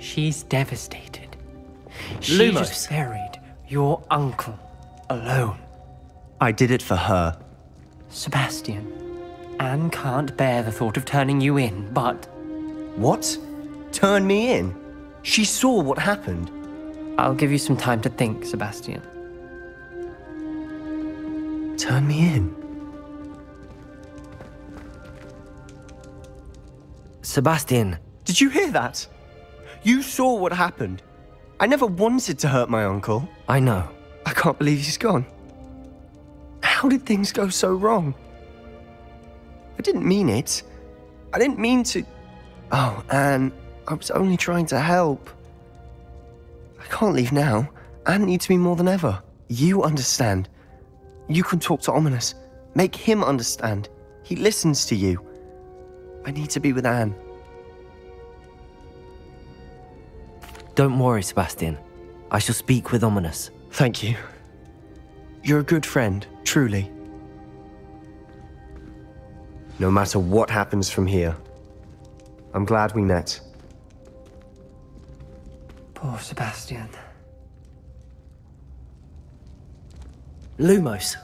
She's devastated. She Lumos. just buried your uncle alone. I did it for her. Sebastian, Anne can't bear the thought of turning you in, but... What? Turn me in? She saw what happened. I'll give you some time to think, Sebastian. Turn me in? Sebastian. Did you hear that? You saw what happened. I never wanted to hurt my uncle. I know. I can't believe he's gone. How did things go so wrong? I didn't mean it. I didn't mean to... Oh, Anne, I was only trying to help. I can't leave now. Anne needs me more than ever. You understand. You can talk to Ominus. Make him understand. He listens to you. I need to be with Anne. Don't worry, Sebastian. I shall speak with Ominus. Thank you. You're a good friend, truly. No matter what happens from here, I'm glad we met. Poor Sebastian. Lumos.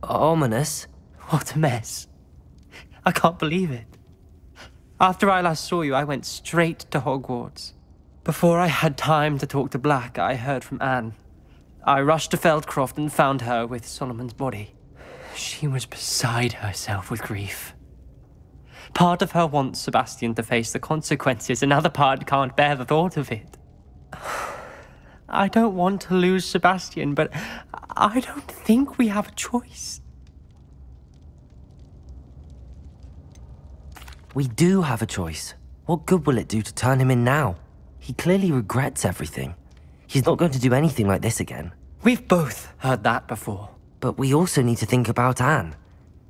Ominus? What a mess. I can't believe it. After I last saw you, I went straight to Hogwarts. Before I had time to talk to Black, I heard from Anne. I rushed to Feldcroft and found her with Solomon's body. She was beside herself with grief. Part of her wants Sebastian to face the consequences, another part can't bear the thought of it. I don't want to lose Sebastian, but I don't think we have a choice. We do have a choice. What good will it do to turn him in now? He clearly regrets everything. He's not going to do anything like this again. We've both heard that before. But we also need to think about Anne.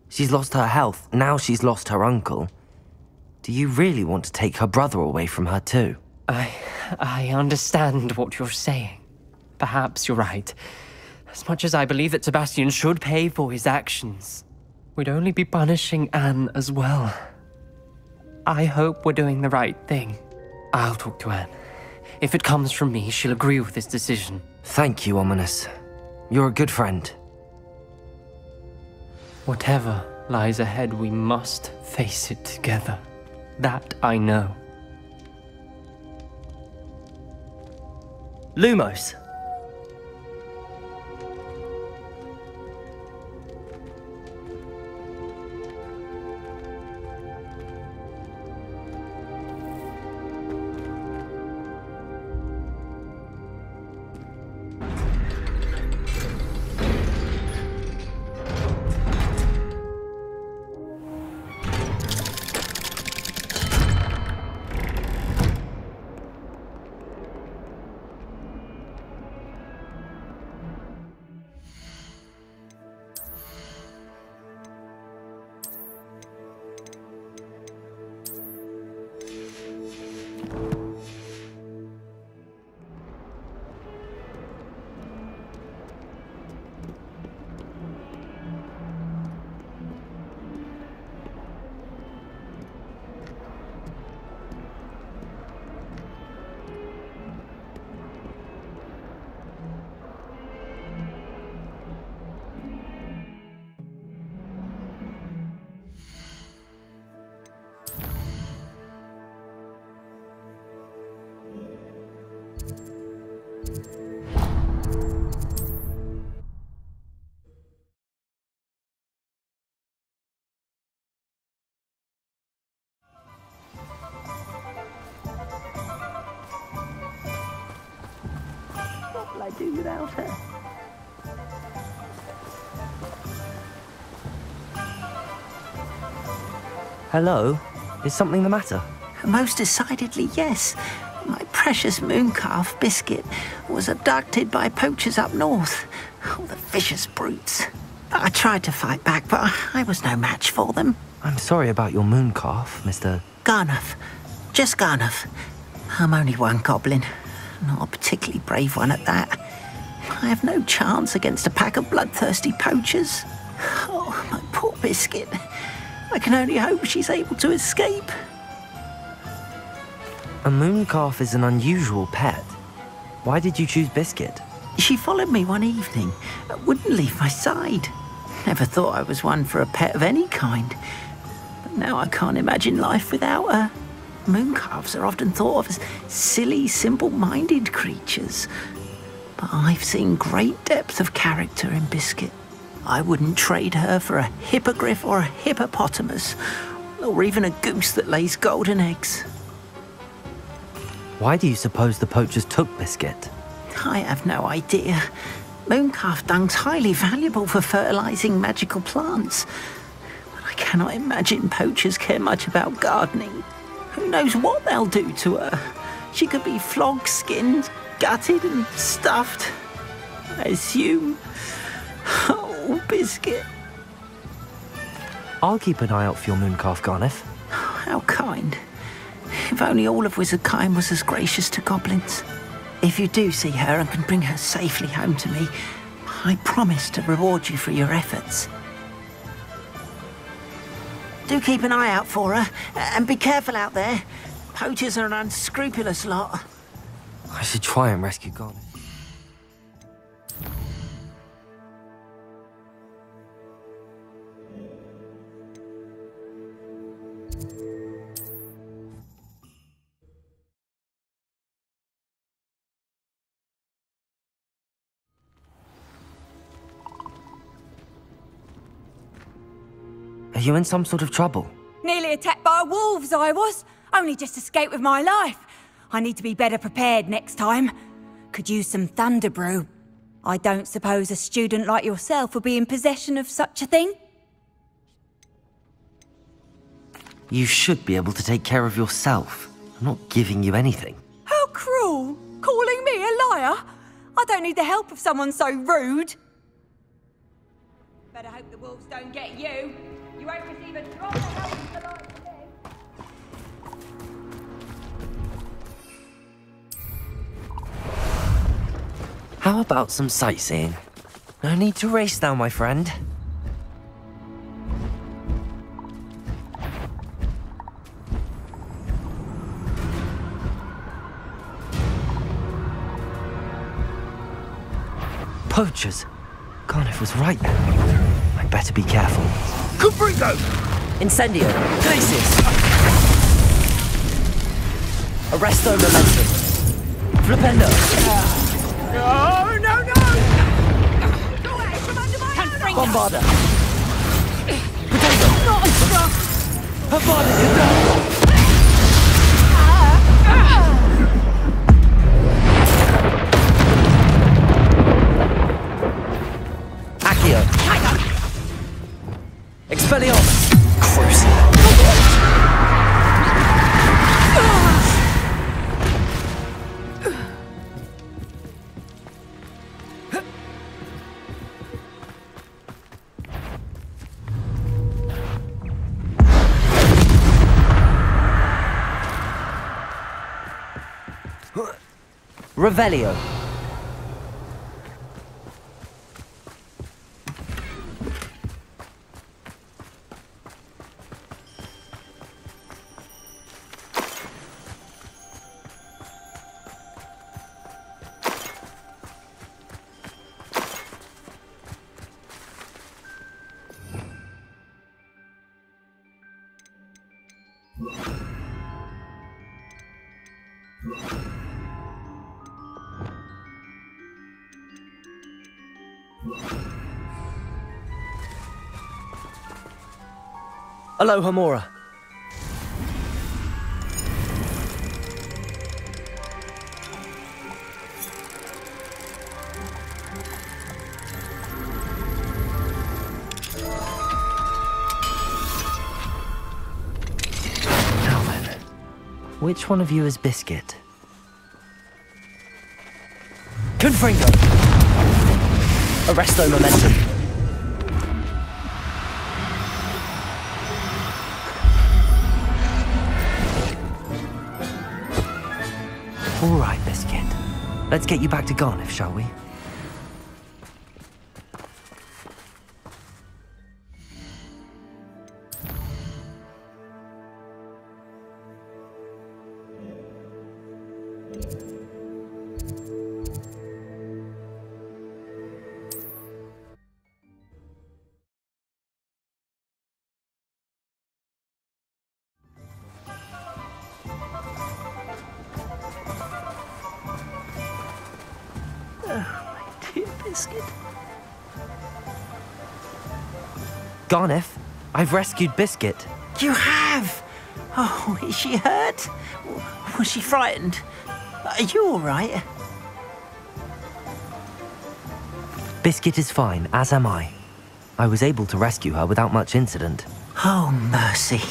She's lost her health, now she's lost her uncle. Do you really want to take her brother away from her too? I understand what you're saying. Perhaps you're right. As much as I believe that Sebastian should pay for his actions, we'd only be punishing Anne as well. I hope we're doing the right thing. I'll talk to Anne. If it comes from me, she'll agree with this decision. Thank you, Ominus. You're a good friend. Whatever lies ahead, we must face it together. That I know. Lumos. What will I do without her? Hello? Is something the matter? Most decidedly, yes. My precious Mooncalf, Biscuit, was abducted by poachers up north. Oh, the vicious brutes. I tried to fight back, but I was no match for them. I'm sorry about your Mooncalf, Mr. Garnuff. Just Garnuff. I'm only one goblin. Not a particularly brave one at that. I have no chance against a pack of bloodthirsty poachers. Biscuit. I can only hope she's able to escape. A mooncalf is an unusual pet. Why did you choose Biscuit? She followed me one evening, wouldn't leave my side. Never thought I was one for a pet of any kind. But now I can't imagine life without her. Mooncalves are often thought of as silly, simple-minded creatures. But I've seen great depth of character in Biscuit. I wouldn't trade her for a hippogriff or a hippopotamus, or even a goose that lays golden eggs. Why do you suppose the poachers took Biscuit? I have no idea. Mooncalf dung's highly valuable for fertilizing magical plants. But I cannot imagine poachers care much about gardening. Who knows what they'll do to her? She could be flogged, skinned, gutted and stuffed. I assume. Oh, Biscuit. I'll keep an eye out for your mooncalf, Garneth. How kind. If only all of Wizardkind was as gracious to goblins. If you do see her and can bring her safely home to me, I promise to reward you for your efforts. Do keep an eye out for her, and be careful out there. Poachers are an unscrupulous lot. I should try and rescue Garneth. Are you in some sort of trouble? Nearly attacked by wolves, I was. Only just escaped with my life. I need to be better prepared next time. Could use some thunder brew. I don't suppose a student like yourself would be in possession of such a thing? You should be able to take care of yourself. I'm not giving you anything. How cruel! Calling me a liar? I don't need the help of someone so rude. Better hope the wolves don't get you. You won't receive a drop of help from the likes of them. How about some sightseeing? No need to race now, my friend. Poachers. Garneth was right then. I'd better be careful. Confringo! Incendio. Glacis. Arresto momentum. Flipendo. No, no, no! Go away from under my hand! Bombarda. Potato. Not enough! Herbology. Accio. Expelliarmus. Crucible. Revelio. Aloha Mora. Now then, which one of you is Biscuit? Confringo. Arresto momentum. All right, Biscuit. Let's get you back to Garneth, shall we? Dear Biscuit. Garneth, I've rescued Biscuit. You have? Oh, is she hurt? Was she frightened? Are you all right? Biscuit is fine, as am I. I was able to rescue her without much incident. Oh, mercy.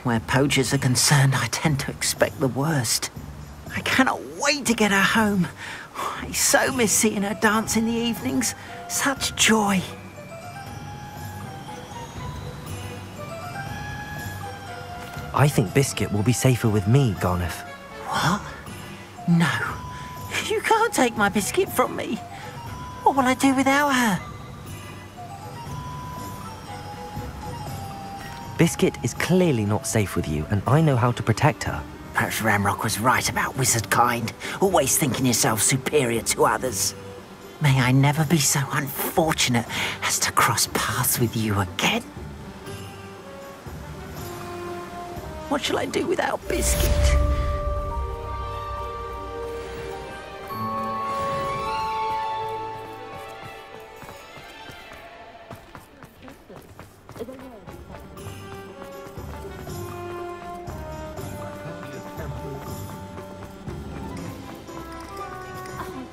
Where poachers are concerned, I tend to expect the worst. I cannot wait to get her home. I so miss seeing her dance in the evenings. Such joy. I think Biscuit will be safer with me, Garneth. What? No. You can't take my Biscuit from me. What will I do without her? Biscuit is clearly not safe with you, and I know how to protect her. Perhaps Ramrock was right about wizard kind, always thinking yourself superior to others. May I never be so unfortunate as to cross paths with you again. What shall I do without Biscuit?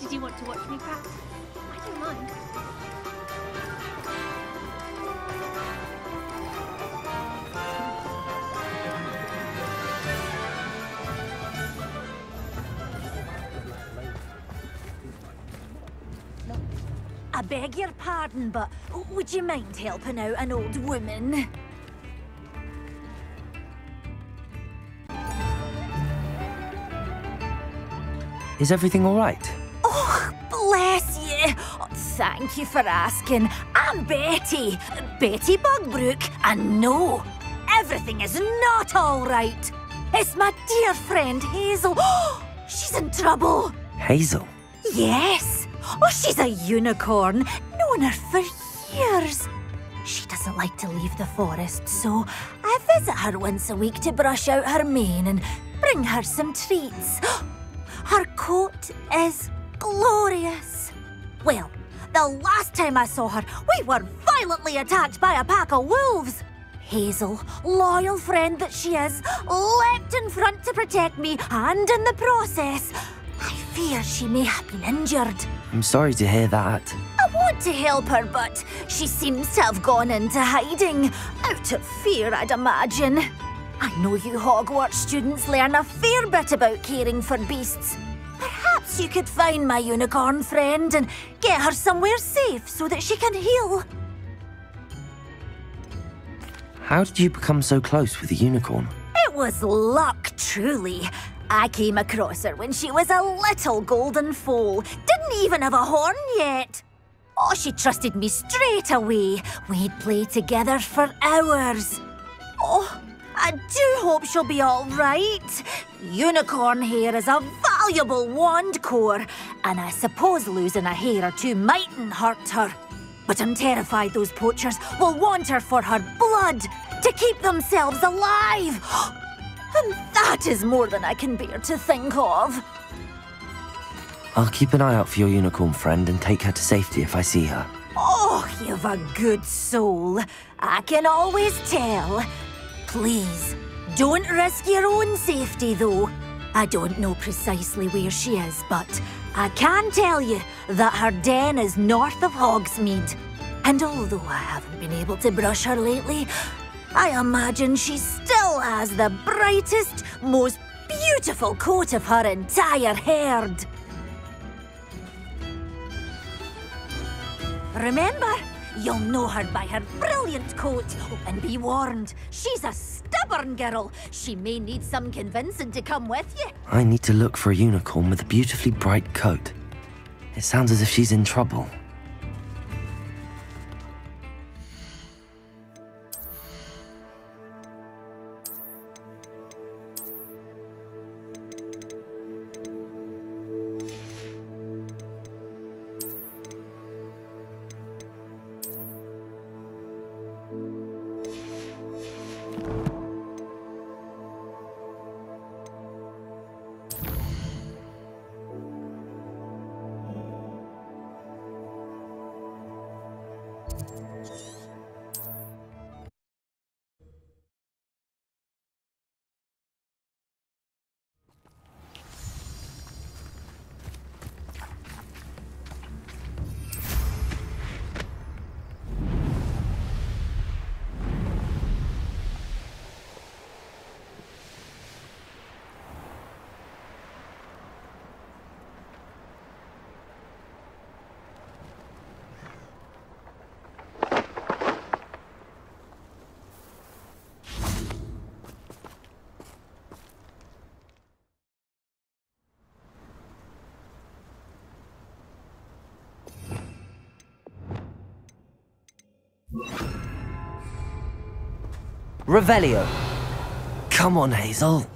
Did you want to watch me practice? I don't mind. I beg your pardon, but would you mind helping out an old woman? Is everything all right? Oh, bless you. Oh, thank you for asking. I'm Betty. Betty Bugbrook. And no, everything is not all right. It's my dear friend Hazel. Oh, she's in trouble. Hazel? Yes. Oh, she's a unicorn. Known her for years. She doesn't like to leave the forest, so I visit her once a week to brush out her mane and bring her some treats. Her coat is glorious. Well, the last time I saw her, we were violently attacked by a pack of wolves. Hazel, loyal friend that she is, leapt in front to protect me, and in the process, I fear she may have been injured. I'm sorry to hear that. I want to help her, but she seems to have gone into hiding. Out of fear, I'd imagine. I know you Hogwarts students learn a fair bit about caring for beasts. Perhaps you could find my unicorn friend and get her somewhere safe so that she can heal. How did you become so close with the unicorn? It was luck, truly. I came across her when she was a little golden foal. Didn't even have a horn yet. Oh, she trusted me straight away. We'd play together for hours. Oh, I do hope she'll be all right. Unicorn hair is a valuable wand core, and I suppose losing a hair or two mightn't hurt her. But I'm terrified those poachers will want her for her blood to keep themselves alive. And that is more than I can bear to think of. I'll keep an eye out for your unicorn friend and take her to safety if I see her. Oh, you've a good soul. I can always tell. Please, don't risk your own safety, though. I don't know precisely where she is, but I can tell you that her den is north of Hogsmead. And although I haven't been able to brush her lately, I imagine she still has the brightest, most beautiful coat of her entire herd. Remember, you'll know her by her brilliant coat. Oh, and be warned, she's a stubborn girl. She may need some convincing to come with you. I need to look for a unicorn with a beautifully bright coat. It sounds as if she's in trouble. Revelio. Come on, Hazel.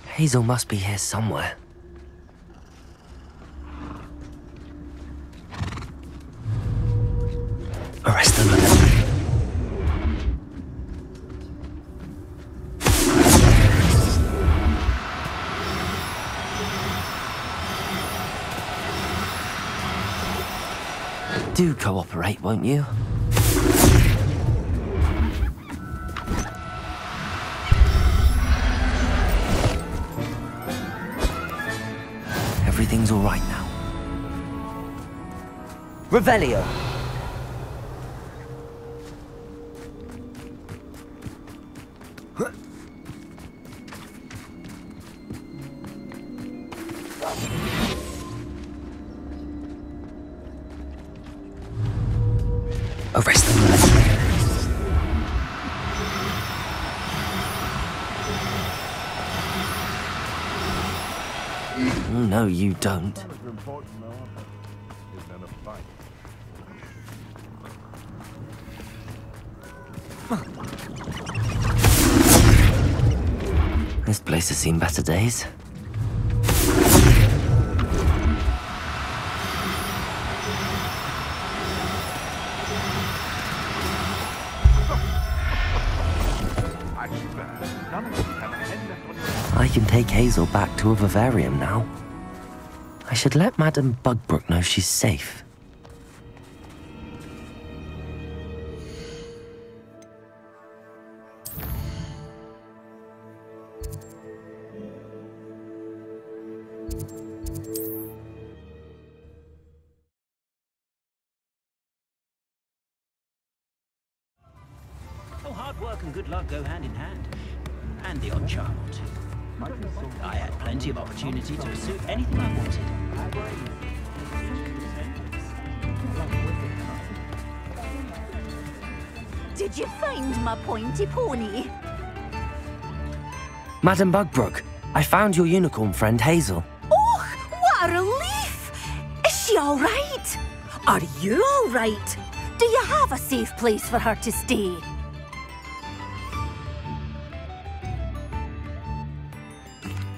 Hazel must be here somewhere. Arrest them. Do cooperate, won't you? Everything's all right now. Revelio. Arrest them. No, you don't. This place has seen better days. I can take Hazel back to a Vivarium now. I should let Madame Bugbrook know she's safe. Oh, hard work and good luck go hand in hand. And the odd charm or two. I had plenty of opportunity to pursue anything I wanted. Did you find my pointy pony? Madame Bugbrook, I found your unicorn friend Hazel. Oh, what a relief! Is she all right? Are you all right? Do you have a safe place for her to stay?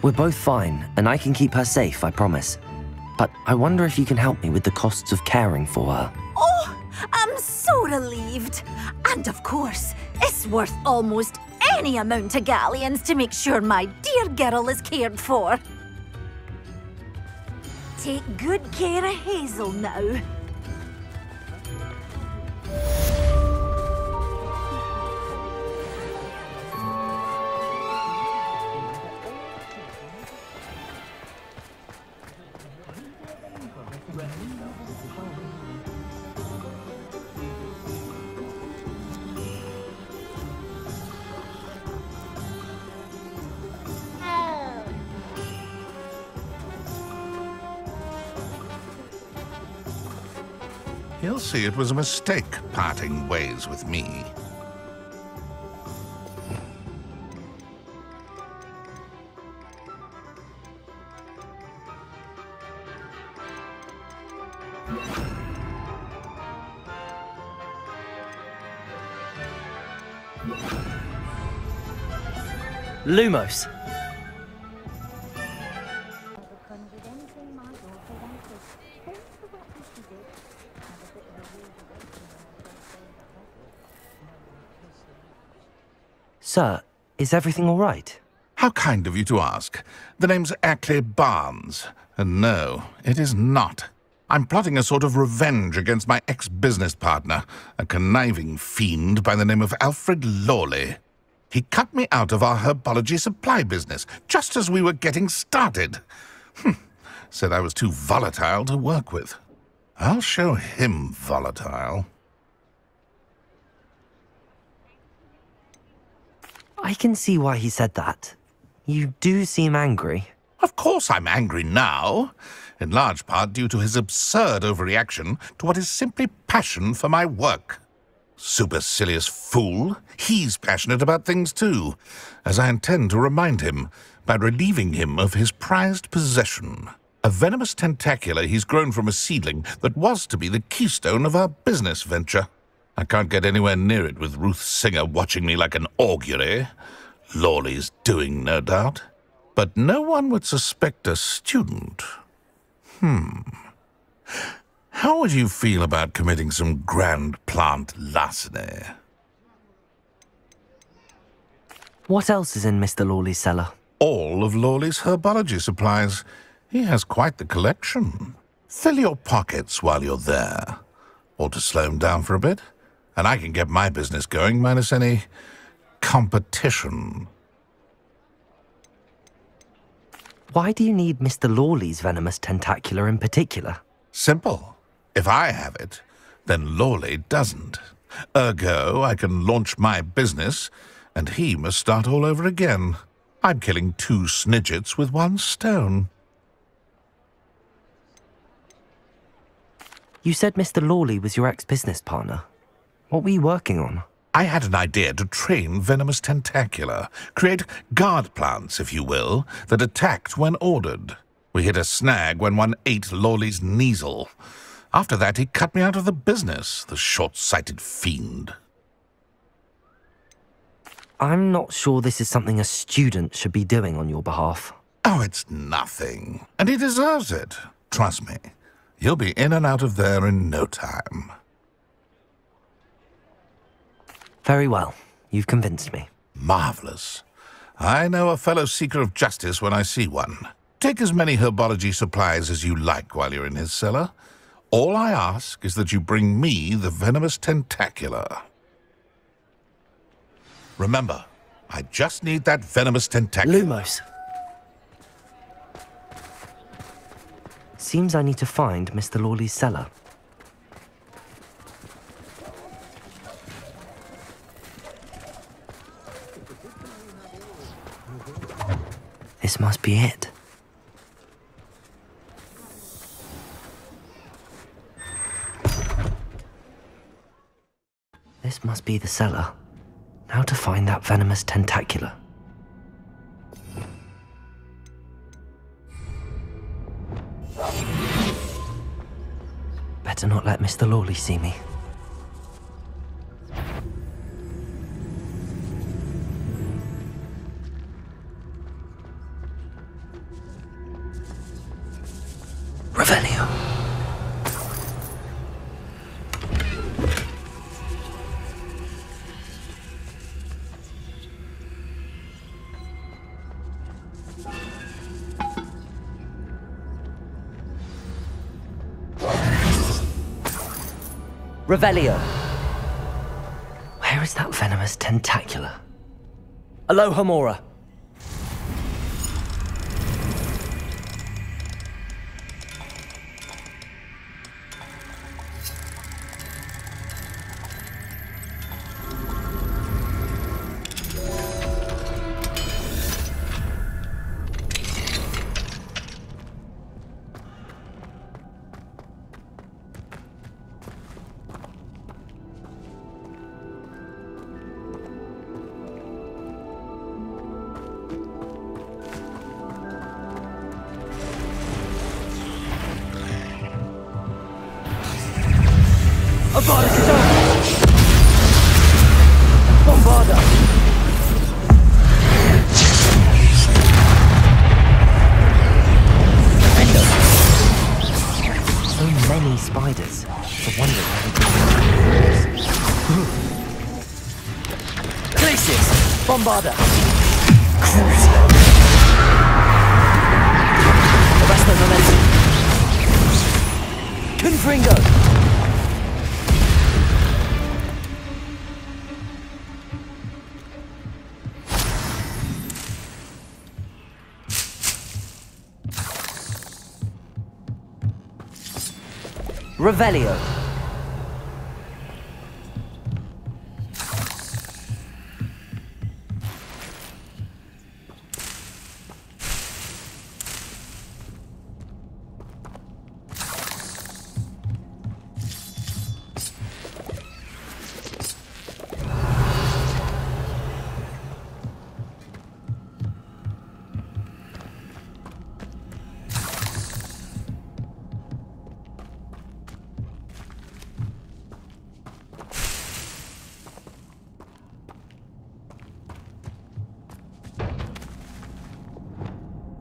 We're both fine, and I can keep her safe, I promise. But I wonder if you can help me with the costs of caring for her. Oh, I'm so relieved. And of course, it's worth almost any amount of galleons to make sure my dear girl is cared for. Take good care of Hazel now. He'll see it was a mistake parting ways with me. Lumos. Sir, is everything all right? How kind of you to ask. The name's Ackley Barnes. And no, it is not. I'm plotting a sort of revenge against my ex-business partner, a conniving fiend by the name of Alfred Lawley. He cut me out of our herbology supply business, just as we were getting started. Said I was too volatile to work with. I'll show him volatile. I can see why he said that. You do seem angry. Of course I'm angry now, in large part due to his absurd overreaction to what is simply passion for my work. Supercilious fool, he's passionate about things too, as I intend to remind him by relieving him of his prized possession. A Venomus Tentacula he's grown from a seedling that was to be the keystone of our business venture. I can't get anywhere near it with Ruth Singer watching me like an augury. Lawley's doing, no doubt. But no one would suspect a student. How would you feel about committing some grand plant larceny? What else is in Mr. Lawley's cellar? All of Lawley's herbology supplies. He has quite the collection. Fill your pockets while you're there. Or to slow him down for a bit, and I can get my business going minus any competition. Why do you need Mr. Lawley's Venomus Tentacula in particular? Simple. If I have it, then Lawley doesn't. Ergo, I can launch my business, and he must start all over again. I'm killing 2 snidgets with 1 stone. You said Mr. Lawley was your ex-business partner. What were you working on? I had an idea to train Venomus Tentacula, create guard plants, if you will, that attacked when ordered. We hit a snag when one ate Lawley's Kneasel. After that, he cut me out of the business, the short-sighted fiend. I'm not sure this is something a student should be doing on your behalf. Oh, it's nothing. And he deserves it. Trust me. You'll be in and out of there in no time. Very well. You've convinced me. Marvelous. I know a fellow seeker of justice when I see one. Take as many herbology supplies as you like while you're in his cellar. All I ask is that you bring me the Venomus Tentacula. Remember, I just need that Venomus Tentacula. Lumos. Seems I need to find Mr. Lawley's cellar. This must be it. This must be the cellar. Now to find that Venomus Tentacula. Better not let Mr. Lawley see me. Revelio. Revelio. Where is that Venomus Tentacula? Aloha Mora. Spiders. I wonder where they go. Glacis! Bombarda! Arresto momentum. Confringo! Revelio.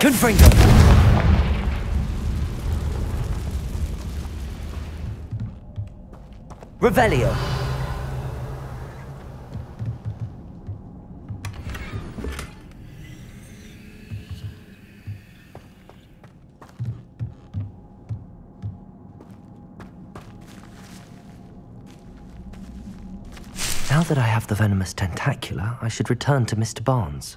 Confringo! Revelio! Now that I have the Venomus Tentacula, I should return to Mr. Barnes.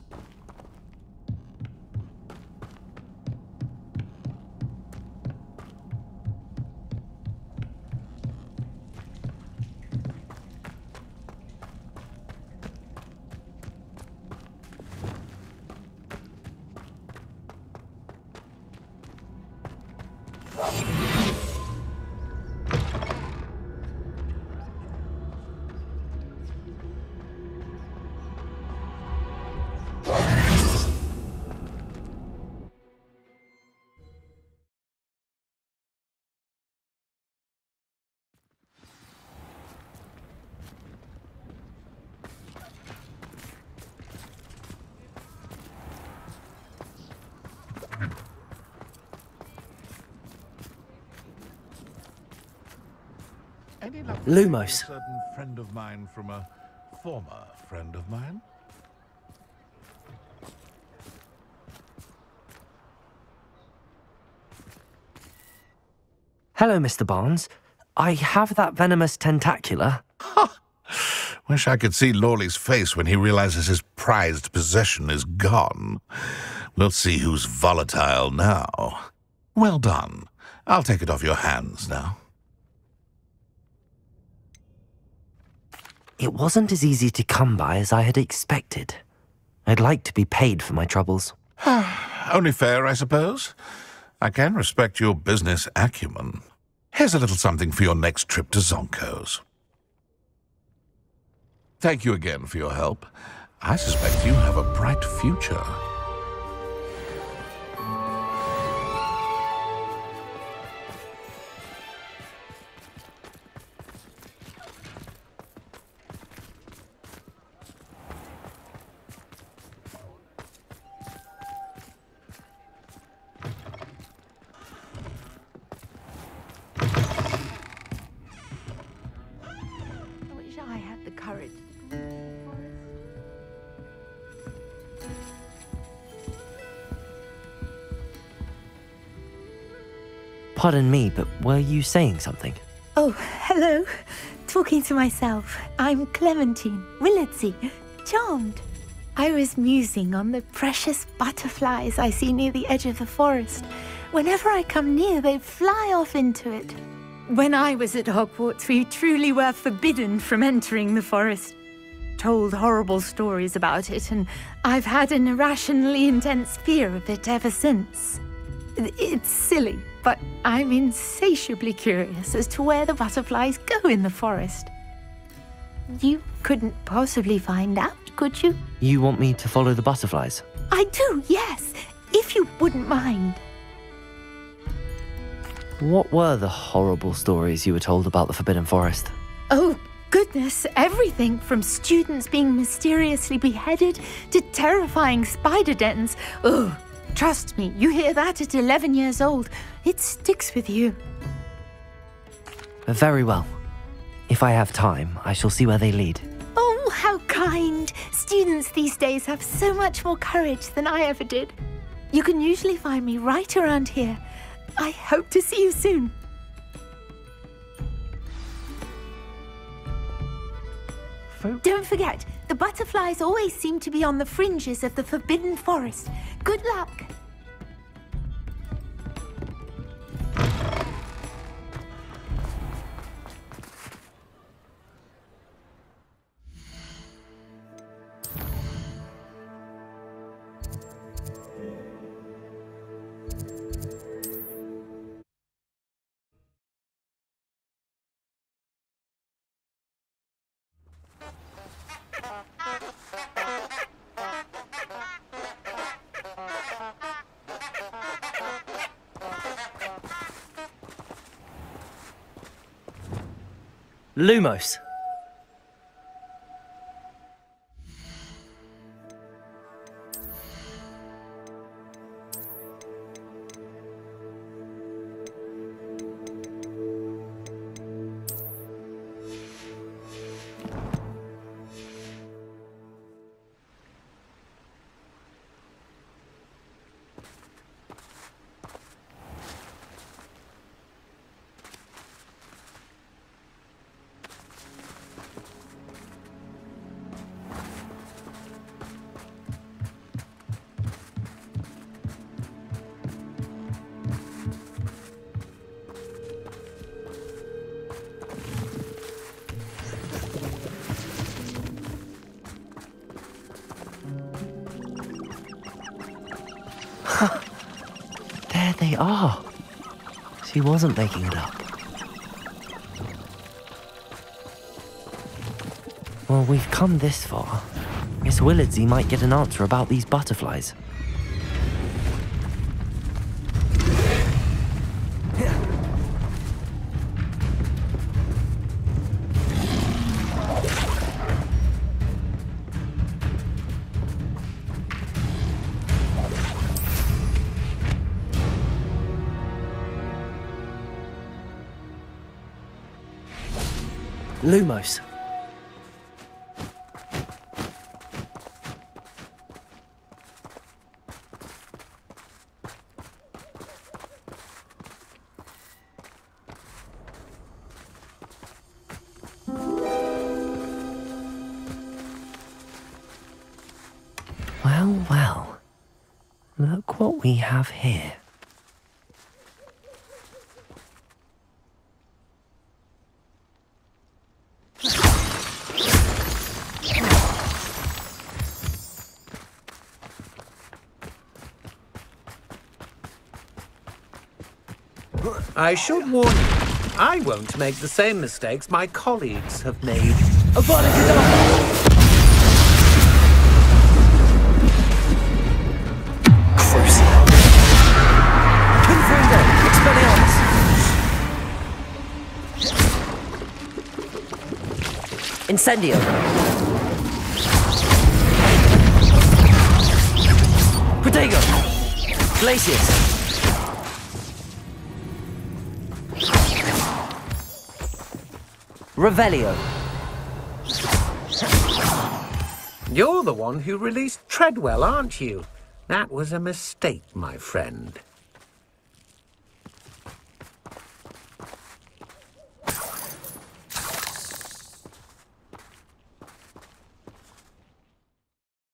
Lumos. A certain friend of mine from a former friend of mine. Hello, Mr. Barnes. I have that Venomus Tentacula. Wish I could see Lawley's face when he realizes his prized possession is gone. We'll see who's volatile now. Well done. I'll take it off your hands now. It wasn't as easy to come by as I had expected. I'd like to be paid for my troubles. Only fair, I suppose. I can respect your business acumen. Here's a little something for your next trip to Zonko's. Thank you again for your help. I suspect you have a bright future. Pardon me, but were you saying something? Oh, hello. Talking to myself. I'm Clementine Willardsey, charmed. I was musing on the precious butterflies I see near the edge of the forest. Whenever I come near, they fly off into it. When I was at Hogwarts, we truly were forbidden from entering the forest. Told horrible stories about it, and I've had an irrationally intense fear of it ever since. It's silly, but I'm insatiably curious as to where the butterflies go in the forest. You couldn't possibly find out, could you? You want me to follow the butterflies? I do, yes, if you wouldn't mind. What were the horrible stories you were told about the Forbidden Forest? Oh, goodness, everything from students being mysteriously beheaded to terrifying spider dens. Ugh. Trust me, you hear that at 11 years old, it sticks with you. Very well. If I have time, I shall see where they lead. Oh, how kind. Students these days have so much more courage than I ever did. You can usually find me right around here. I hope to see you soon. Don't forget, the butterflies always seem to be on the fringes of the Forbidden Forest. Good luck. Lumos. There they are. She wasn't making it up. Well, we've come this far. Miss Willardsey might get an answer about these butterflies. Lumos. Well, well. Look what we have here. I should warn you, I won't make the same mistakes my colleagues have made. Crucial. Confringo! Expelliarmus! Incendio! Protego! Glacius! Revelio. You're the one who released Treadwell, aren't you? That was a mistake, my friend.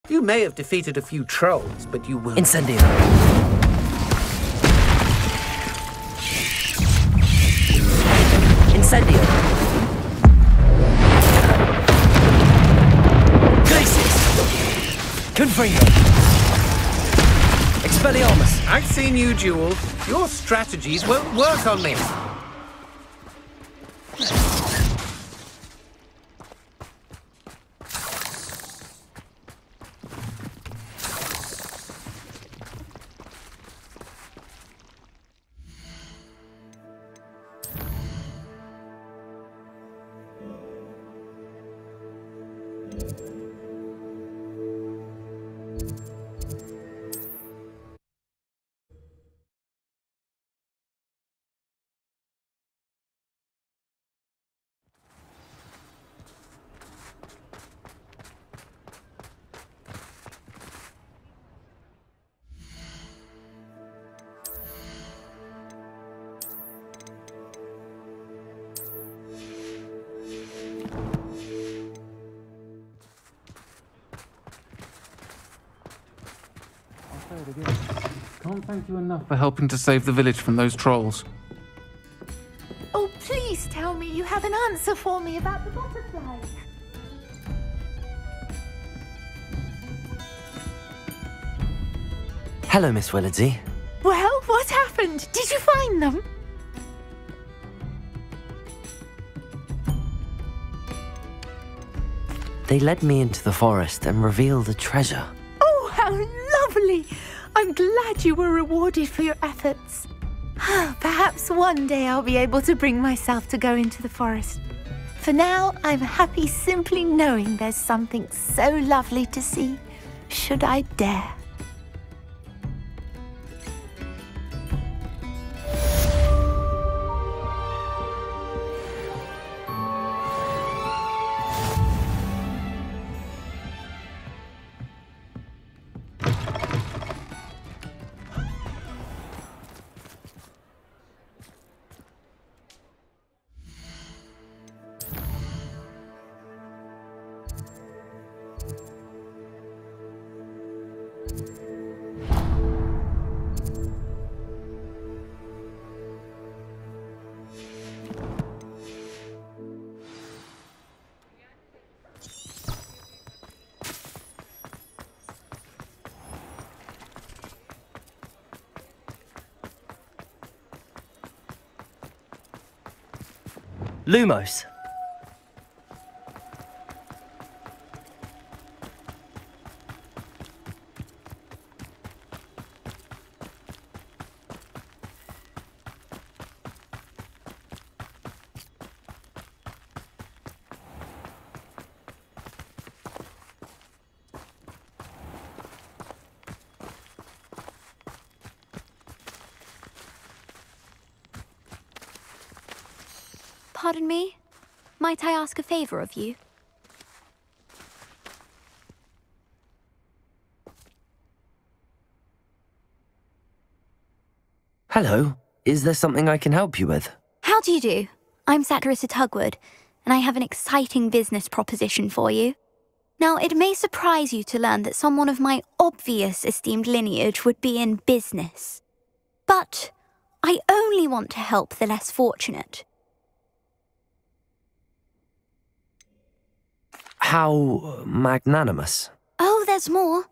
You may have defeated a few trolls, but you will. Incendio. Incendio. Confringo! Expelliarmus! I've seen you duel. Your strategies won't work on me. Can't thank you enough for helping to save the village from those trolls. Oh, please tell me you have an answer for me about the butterflies. Hello, Miss Willardsey. Well, what happened? Did you find them? They led me into the forest and revealed a treasure. Oh, how lovely! I'm glad you were rewarded for your efforts. Perhaps one day I'll be able to bring myself to go into the forest. For now, I'm happy simply knowing there's something so lovely to see, should I dare. Lumos. Pardon me? Might I ask a favor of you? Hello. Is there something I can help you with? How do you do? I'm Satirissa Tugwood, and I have an exciting business proposition for you. Now, it may surprise you to learn that someone of my obvious esteemed lineage would be in business. But I only want to help the less fortunate. How magnanimous. Oh, there's more.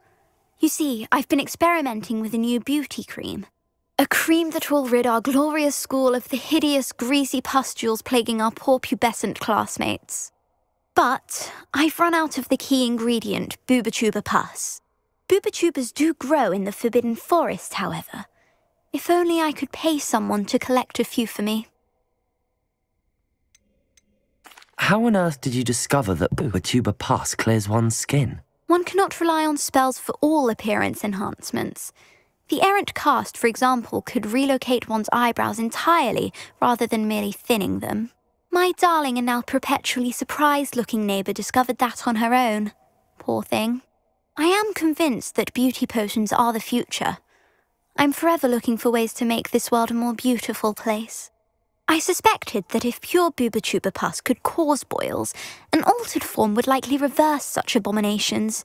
You see, I've been experimenting with a new beauty cream. A cream that will rid our glorious school of the hideous, greasy pustules plaguing our poor pubescent classmates. But I've run out of the key ingredient, Bubotuber pus. Bubotubers do grow in the Forbidden Forest, however. If only I could pay someone to collect a few for me. How on earth did you discover that Bubotuber pus clears one's skin? One cannot rely on spells for all appearance enhancements. The errant cast, for example, could relocate one's eyebrows entirely rather than merely thinning them. My darling and now perpetually surprised-looking neighbour discovered that on her own. Poor thing. I am convinced that beauty potions are the future. I'm forever looking for ways to make this world a more beautiful place. I suspected that if pure Bubotuber pus could cause boils, an altered form would likely reverse such abominations.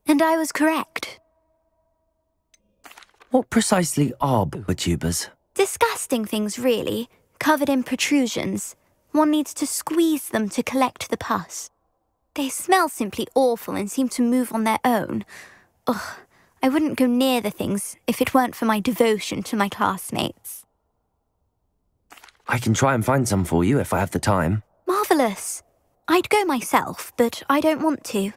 And I was correct. What precisely are Bubotubers? Disgusting things, really, covered in protrusions. One needs to squeeze them to collect the pus. They smell simply awful and seem to move on their own. Ugh, I wouldn't go near the things if it weren't for my devotion to my classmates. I can try and find some for you if I have the time. Marvellous. I'd go myself, but I don't want to.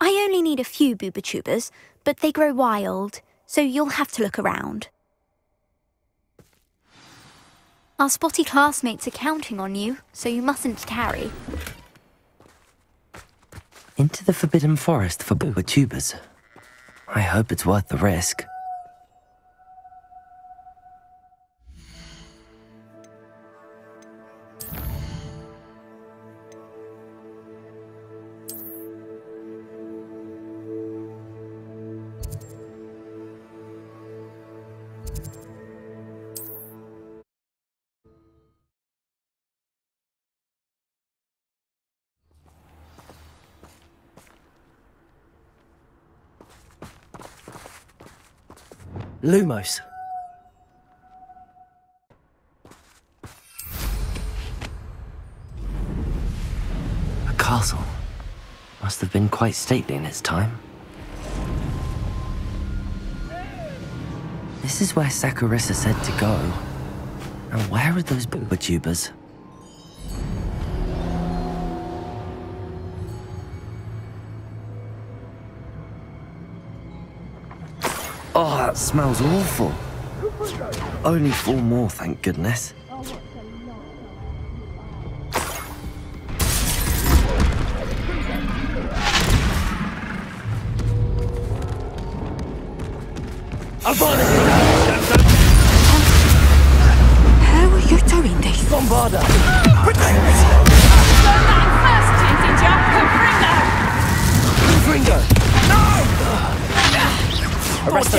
I only need a few Bubotubers, but they grow wild, so you'll have to look around. Our spotty classmates are counting on you, so you mustn't tarry. Into the Forbidden Forest for Bubotubers. I hope it's worth the risk. Lumos. A castle. Must have been quite stately in its time. This is where Saccharissa said to go. And where are those Bubotubers? Oh, that smells awful. Only 4 more, thank goodness. How are you doing this? Bombarda! Fringo! Arrest the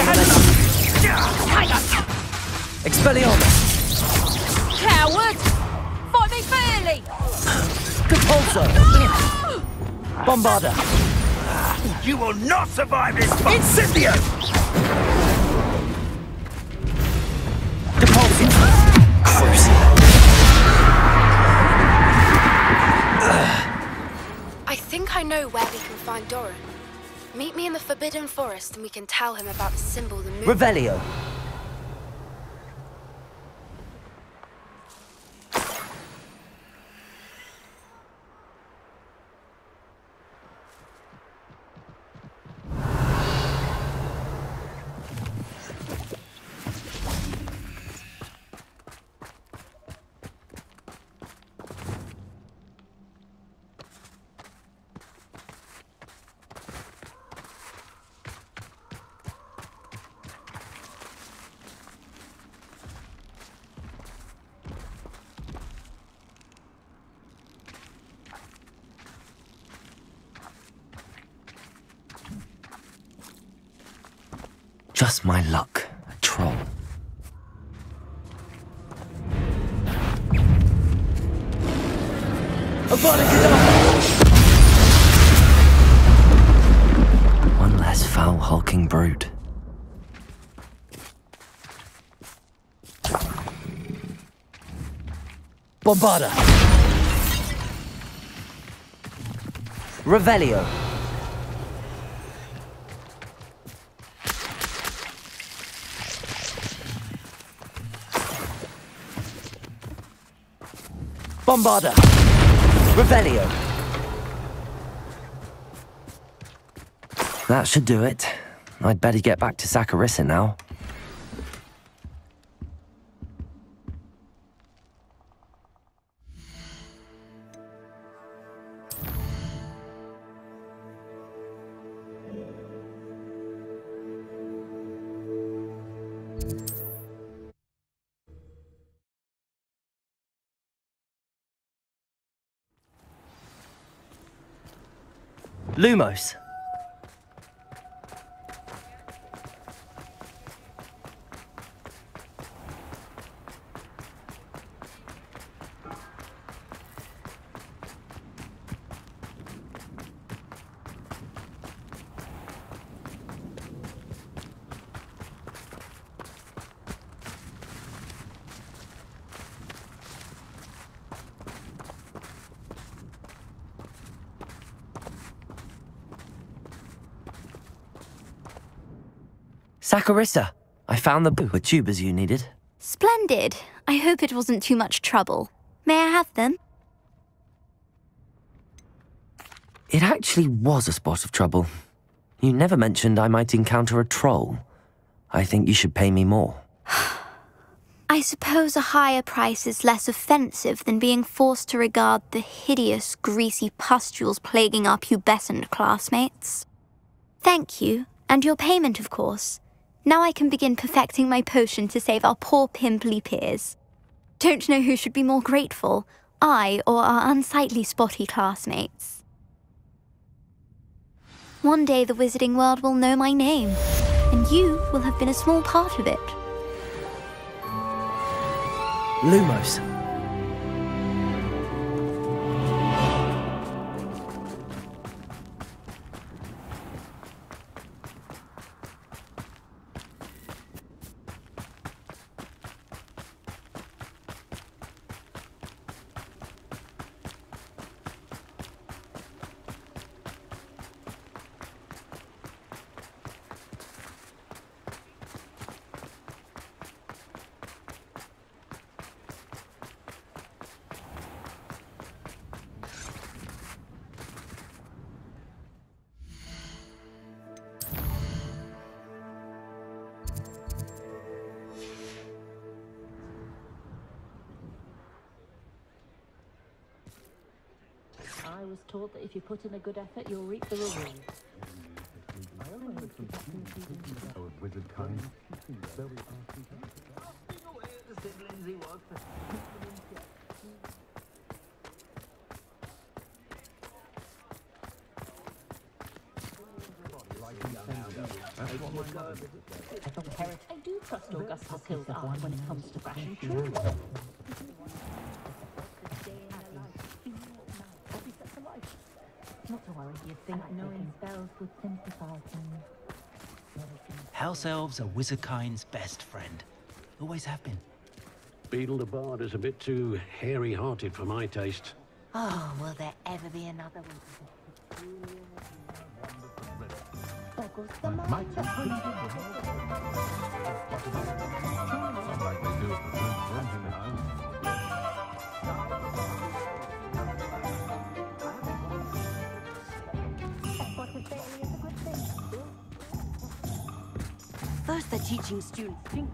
Expelliarmus! Coward! Fight me fairly! Compulso! Bombarda! You will not survive this fight! Incendio! Depulso! I think I know where we can find Doran. Meet me in the Forbidden Forest and we can tell him about the symbol the moon... Revelio! Just my luck. A troll. One less foul, hulking brute. Bombarda! Revelio! Bombarda! Revelio! That should do it. I'd better get back to Saccharissa now. Lumos. Saccharissa, I found the Bubotubers you needed. Splendid. I hope it wasn't too much trouble. May I have them? It actually was a spot of trouble. You never mentioned I might encounter a troll. I think you should pay me more. I suppose a higher price is less offensive than being forced to regard the hideous, greasy pustules plaguing our pubescent classmates. Thank you, and your payment, of course. Now I can begin perfecting my potion to save our poor pimply peers. Don't know who should be more grateful, I or our unsightly spotty classmates. One day the wizarding world will know my name, and you will have been a small part of it. Lumos. I was taught that if you put in a good effort, you'll reap the reward. I do trust Augustus Hill's art when it comes to fashion. True. Not to worry, you think knowing spells would simplify things. House elves are wizardkind's best friend. Always have been. Beetle the Bard is a bit too hairy-hearted for my taste. Oh, will there ever be another one? Boggles the mind. First they're teaching students think,